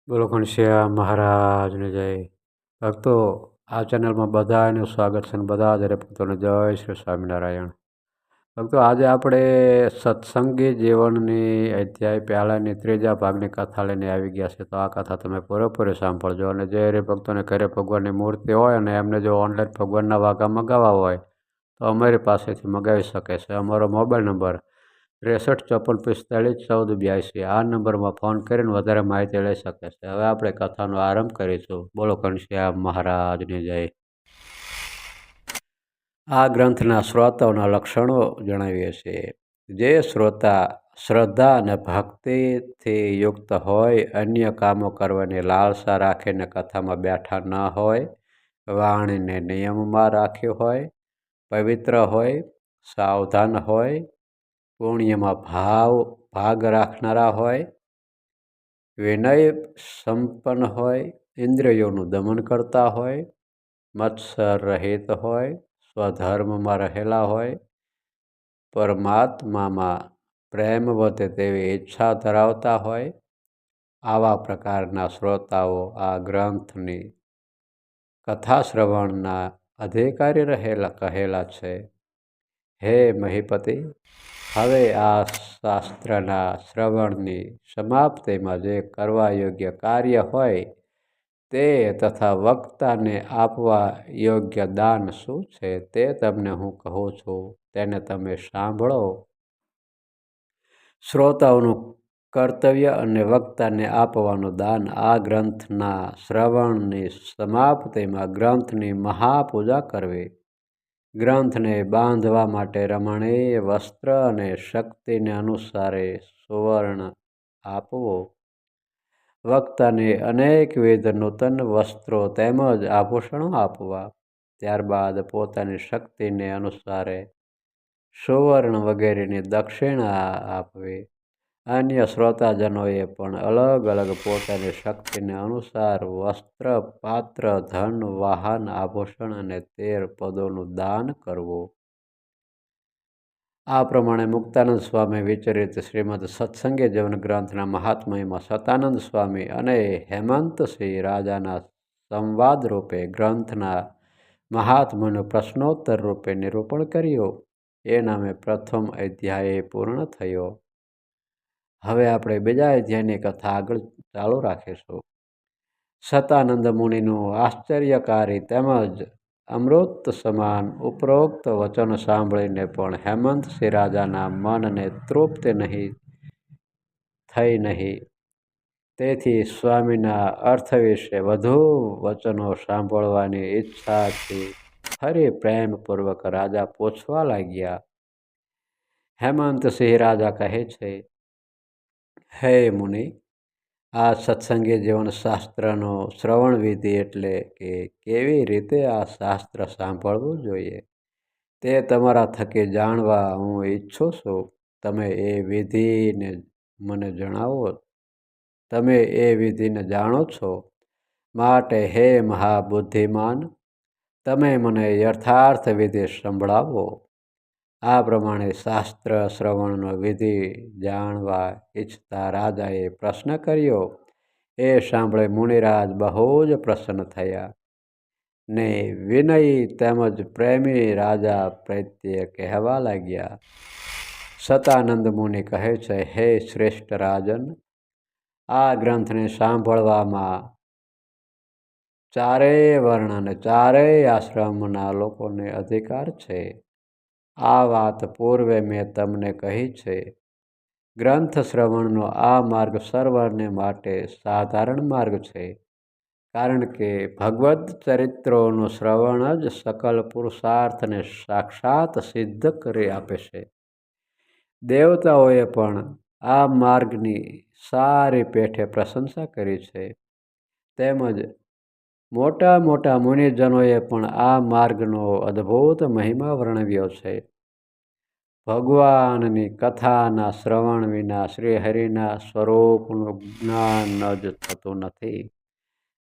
બોલો ઘનશ્યામ મહારાજને જય. ભક્તો, આ ચેનલમાં બધાનું સ્વાગત છે અને બધા જ ભક્તોને જય શ્રી સ્વામિનારાયણ. ભક્તો, આજે આપણે સત્સંગી જીવનની અધ્યાય પહેલાંની ત્રીજા ભાગની કથા લઈને આવી ગયા છે. તો આ કથા તમે પૂરેપૂરી સાંભળજો. અને જે ભક્તોને ઘરે ભગવાનની મૂર્તિ હોય અને એમને જો ઓનલાઈન ભગવાનના વાઘા મગાવવા હોય તો અમારી પાસેથી મગાવી શકે છે. અમારો મોબાઈલ નંબર 63 54 45 14 82. આ નંબરમાં ફોન કરીને વધારે માહિતી લઈ શકે છે. હવે આપણે કથાનો આરંભ કરીશું. બોલો ઘનશ્યામ મહારાજની જય. આ ગ્રંથના શ્રોતાઓના લક્ષણો જણાવીએ છીએ. જે શ્રોતા શ્રદ્ધા અને ભક્તિથી યુક્ત હોય, અન્ય કામો કરવાની લાલસા રાખીને કથામાં બેઠા ન હોય, વાણીને નિયમમાં રાખ્યું હોય, પવિત્ર હોય, સાવધાન હોય, પુણ્યમાં ભાગ રાખનારા હોય, વિનય સંપન્ન હોય, ઇન્દ્રિયોનું દમન કરતા હોય, મત્સર રહિત હોય, સ્વધર્મમાં રહેલા હોય, પરમાત્મામાં પ્રેમ વધે તેવી ઈચ્છા ધરાવતા હોય, આવા પ્રકારના શ્રોતાઓ આ ગ્રંથની કથા શ્રવણના અધિકારી કહેલા છે. હે મહીપતિ, હવે આ શાસ્ત્રના શ્રવણની સમાપ્તિમાં જે કરવા યોગ્ય કાર્ય હોય તે તથા વક્તાને આપવા યોગ્ય દાન શું છે તે તમને હું કહું છું, તેને તમે સાંભળો. શ્રોતાઓનું કર્તવ્ય અને વક્તાને આપવાનું દાન. આ ગ્રંથના શ્રવણની સમાપ્તિમાં ગ્રંથની મહાપૂજા કરવી, ગ્રંથને બાંધવા માટે રમણીય વસ્ત્ર અને શક્તિને અનુસારે સુવર્ણ આપવો, વક્તાને અનેકવિધ નૂતન વસ્ત્રો તેમજ આભૂષણો આપવા, ત્યારબાદ પોતાની શક્તિને અનુસારે સુવર્ણ વગેરેની દક્ષિણા આપવી. અન્ય શ્રોતાજનોએ પણ અલગ અલગ પોતાની શક્તિને અનુસાર વસ્ત્ર, પાત્ર, ધન, વાહન, આભૂષણ અને 13 પદોનું દાન કરવું. આ પ્રમાણે મુક્તાનંદ સ્વામી વિચરિત શ્રીમદ સત્સંગી જીવન ગ્રંથના મહાત્મ્યમાં સતાનંદ સ્વામી અને હેમંતસિંહ રાજાના સંવાદ રૂપે ગ્રંથના મહાત્મ્યનું પ્રશ્નોત્તર રૂપે નિરૂપણ કર્યું. એ નામે પ્રથમ અધ્યાય પૂર્ણ થયો. હવે આપણે બીજા અધ્યાયની કથા આગળ ચાલુ રાખીશું. સતાનંદ મુનિનું આશ્ચર્યકારી તેમજ અમૃત સમાન ઉપરોક્ત વચન સાંભળીને પણ હેમંતસિંહ રાજાના મનને તૃપ્તિ થઈ નહીં. તેથી સ્વામીના અર્થ વિશે વધુ વચનો સાંભળવાની ઈચ્છાથી ફરી પ્રેમપૂર્વક રાજા પૂછવા લાગ્યા. હેમંતસિંહ રાજા કહે છે, હે મુનિ, આ સત્સંગી જીવન શાસ્ત્રનો શ્રવણ વિધિ એટલે કે કેવી રીતે આ શાસ્ત્ર સાંભળવું જોઈએ તે તમારા થકી જાણવા હું ઈચ્છું છું. તમે એ વિધિને મને જણાવો. તમે એ વિધિને જાણો છો, માટે હે મહાબુદ્ધિમાન, તમે મને યથાર્થ વિધિ સંભળાવો. આ પ્રમાણે શાસ્ત્ર શ્રવણનો વિધિ જાણવા ઈચ્છતા રાજાએ પ્રશ્ન કર્યો. એ સાંભળે મુનિરાજ બહુ જ પ્રસન્ન થયા ને વિનયી તેમજ પ્રેમી રાજા પ્રત્યે કહેવા લાગ્યા. સતાનંદ મુનિ કહે છે, હે શ્રેષ્ઠ રાજન, આ ગ્રંથને સાંભળવામાં ચારેય વર્ણ અને ચારેય આશ્રમના લોકોને અધિકાર છે. આ વાત પૂર્વે મેં તમને કહી છે. ગ્રંથ શ્રવણનો આ માર્ગ સર્વને માટે સાધારણ માર્ગ છે, કારણ કે ભગવદ્ ચરિત્રોનું શ્રવણ જ સકલ પુરુષાર્થને સાક્ષાત સિદ્ધ કરી આપે છે. દેવતાઓએ પણ આ માર્ગની સારી પેઠે પ્રશંસા કરી છે, તેમજ મોટા મોટા મુનિજનોએ પણ આ માર્ગનો અદ્ભુત મહિમા વર્ણવ્યો છે. ભગવાનની કથાના શ્રવણ વિના શ્રીહરિના સ્વરૂપનું જ્ઞાન જ થતું નથી.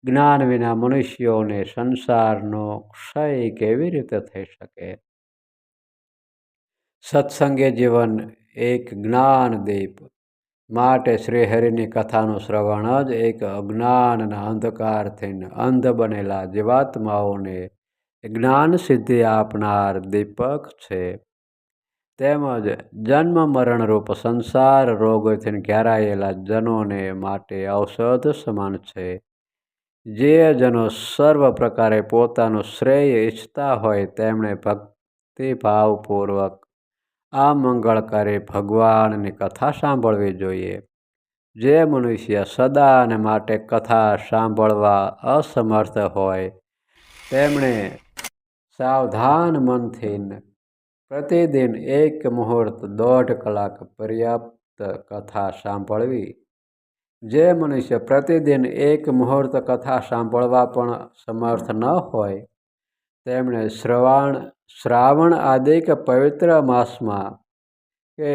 જ્ઞાન વિના મનુષ્યોને સંસારનો ક્ષય કેવી રીતે થઈ શકે? સત્સંગી જીવન એક જ્ઞાનદીપ, માટે શ્રીહરિની કથાનું શ્રવણ જ એક અજ્ઞાનના અંધકારથી અંધ બનેલા જીવાત્માઓને જ્ઞાન સિદ્ધિ આપનાર દીપક છે. તેમજ જન્મ મરણરૂપ સંસાર રોગોથી ઘેરાયેલા જનોને માટે ઔષધ સમાન છે. જે જનો સર્વ પ્રકારે પોતાનું શ્રેય ઈચ્છતા હોય તેમણે ભક્તિભાવપૂર્વક આ મંગળકારી ભગવાનની કથા સાંભળવી જોઈએ. જે મનુષ્ય સદાને માટે કથા સાંભળવા અસમર્થ હોય તેમણે સાવધાન મનથી પ્રતિદિન 1 મુહૂર્ત 1.5 કલાક પર્યાપ્ત કથા સાંભળવી. જે મનુષ્ય પ્રતિદિન 1 મુહૂર્ત કથા સાંભળવા પણ સમર્થ ન હોય તેમણે શ્રાવણ આદિક પવિત્ર માસમાં કે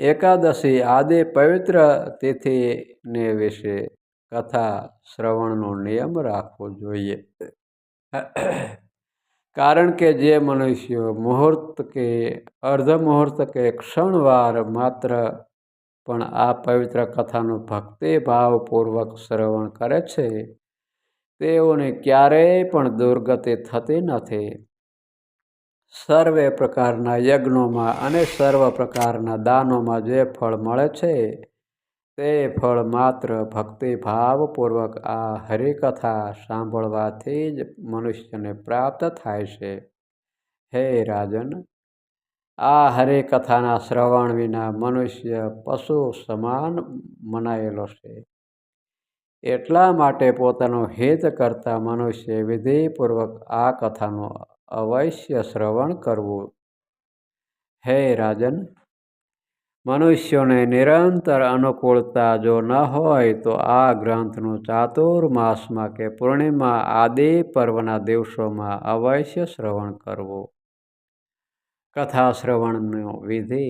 એકાદશી આદિ પવિત્ર તિથિને વિશે કથા શ્રવણનો નિયમ રાખવો જોઈએ. કારણ કે જે મનુષ્યો મુહૂર્ત કે અર્ધ મુહૂર્ત કે ક્ષણવાર માત્ર પણ આ પવિત્ર કથાનું ભક્તિભાવપૂર્વક શ્રવણ કરે છે તેઓને ક્યારેય પણ દુર્ગતિ થતી નથી. સર્વે પ્રકારના યજ્ઞોમાં અને સર્વ પ્રકારના દાનોમાં જે ફળ મળે છે તે ફળ માત્ર ભક્તિભાવપૂર્વક આ હરિકથા સાંભળવાથી જ મનુષ્યને પ્રાપ્ત થાય છે. હે રાજન, આ હરિકથાના શ્રવણ વિના મનુષ્ય પશુ સમાન મનાયેલો છે. એટલા માટે પોતાનું હિત કરતા મનુષ્ય વિધિપૂર્વક આ કથાનું અવશ્ય શ્રવણ કરવું. હે રાજન, મનુષ્યોને નિરંતર અનુકૂળતા જો ન હોય તો આ ગ્રંથનું ચાતુર્માસમાં કે પૂર્ણિમા આદિ પર્વના દિવસોમાં અવશ્ય શ્રવણ કરવું. કથા શ્રવણનો વિધિ: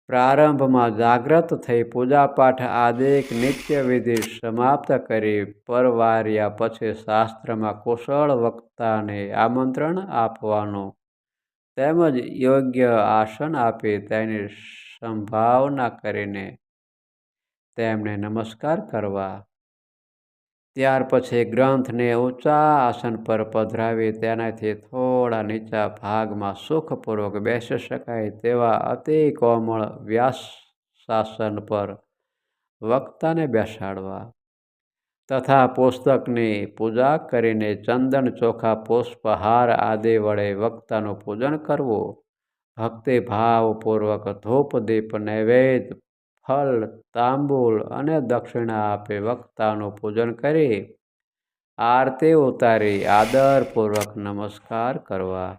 પ્રારંભમાં જાગ્રત થઈ પૂજાપાઠ આદિક નિત્ય વિધિ સમાપ્ત કરી પરવાર્યા પછી શાસ્ત્રમાં કુશળ વક્તાને આમંત્રણ આપવાનું તેમજ યોગ્ય આસન આપી તેની સંભાવના કરીને તેમને નમસ્કાર કરવા. ત્યાર પછી ગ્રંથને ઊંચા આસન પર પધરાવી તેનાથી થોડા નીચા ભાગમાં સુખપૂર્વક બેસી શકાય તેવા અતિ કોમળ વ્યાસાસન પર વક્તાને બેસાડવા તથા પુસ્તકની પૂજા કરીને ચંદન ચોખા પુષ્પહાર આદિ વડે વક્તાનું પૂજન કરવું. ભક્તિભાવપૂર્વક ધૂપ દીપ નૈવેદ્ય ફળ તાંબૂલ અને દક્ષિણા આપી વક્તાનું પૂજન કરી આરતી ઉતારી આદરપૂર્વક નમસ્કાર કરવા.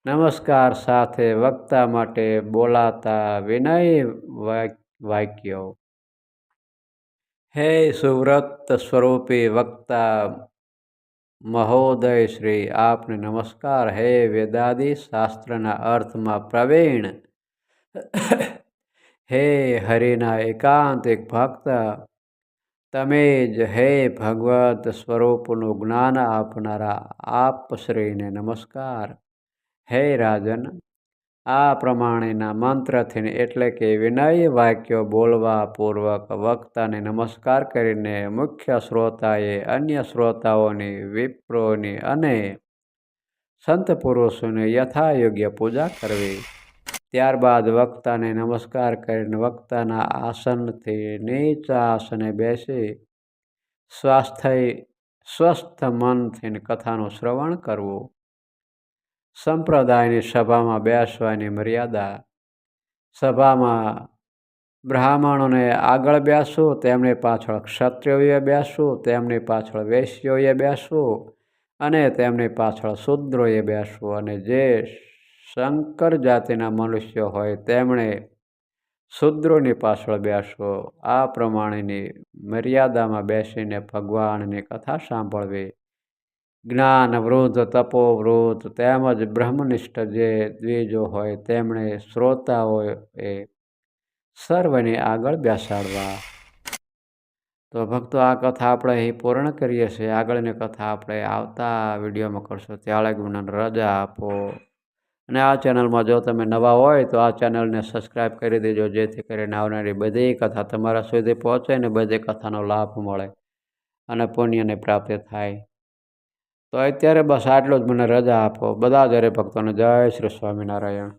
નમસ્કાર સાથે વક્તા માટે બોલાતા વિનય વાક્યો: હે સુવ્રત સ્વરૂપી વક્તા મહોદય શ્રી આપને નમસ્કાર. હે વેદાદિ શાસ્ત્રના અર્થમાં પ્રવીણ, હે હરિના એકાંતિક ભક્ત, તમે જ હે ભગવત સ્વરૂપનું જ્ઞાન આપનારા આપશ્રીને નમસ્કાર. હે રાજન, આ પ્રમાણેના મંત્રથી એટલે કે વિનય વાક્યો બોલવા પૂર્વક વક્તાને નમસ્કાર કરીને મુખ્ય શ્રોતાએ અન્ય શ્રોતાઓની, વિપ્રોની અને સંત પુરુષોની યથાયોગ્ય પૂજા કરવી. ત્યારબાદ વક્તાને નમસ્કાર કરીને વક્તાના આસનથી નીચા આસને બેસી સ્વસ્થ મનથી કથાનું શ્રવણ કરવું. સંપ્રદાયની સભામાં બેસવાની મર્યાદા: સભામાં બ્રાહ્મણોને આગળ બેસવું, તેમની પાછળ ક્ષત્રિયોએ બેસવું, તેમની પાછળ વૈશ્યોએ બેસવું અને તેમની પાછળ શૂદ્રોએ બેસવું અને જે શંકર જાતિના મનુષ્યો હોય તેમણે શૂદ્રોની પાછળ બેસવું. આ પ્રમાણેની મર્યાદામાં બેસીને ભગવાનની કથા સાંભળવી. જ્ઞાનવૃદ્ધ, તપોવૃદ્ધ તેમજ બ્રહ્મનિષ્ઠ જે દ્વિજો હોય તેમણે શ્રોતાઓએ સર્વની આગળ બેસાડવા. તો ભક્તો, આ કથા આપણે અહીં પૂર્ણ કરીએ છીએ. આગળની કથા આપણે આવતા વિડીયોમાં કરશું. ત્યાં લગી મને રજા આપો. અને આ ચેનલમાં જો તમે નવા હોય તો આ ચેનલને સબસ્ક્રાઈબ કરી દેજો, જેથી કરીને આવનારી બધી કથા તમારા સુધી પહોંચે ને બધી કથાનો લાભ મળે અને પુણ્યની પ્રાપ્તિ થાય. તો અત્યારે બસ આટલું જ. મને રજા આપો. બધા જ હરિભક્તોને જય શ્રી સ્વામિનારાયણ.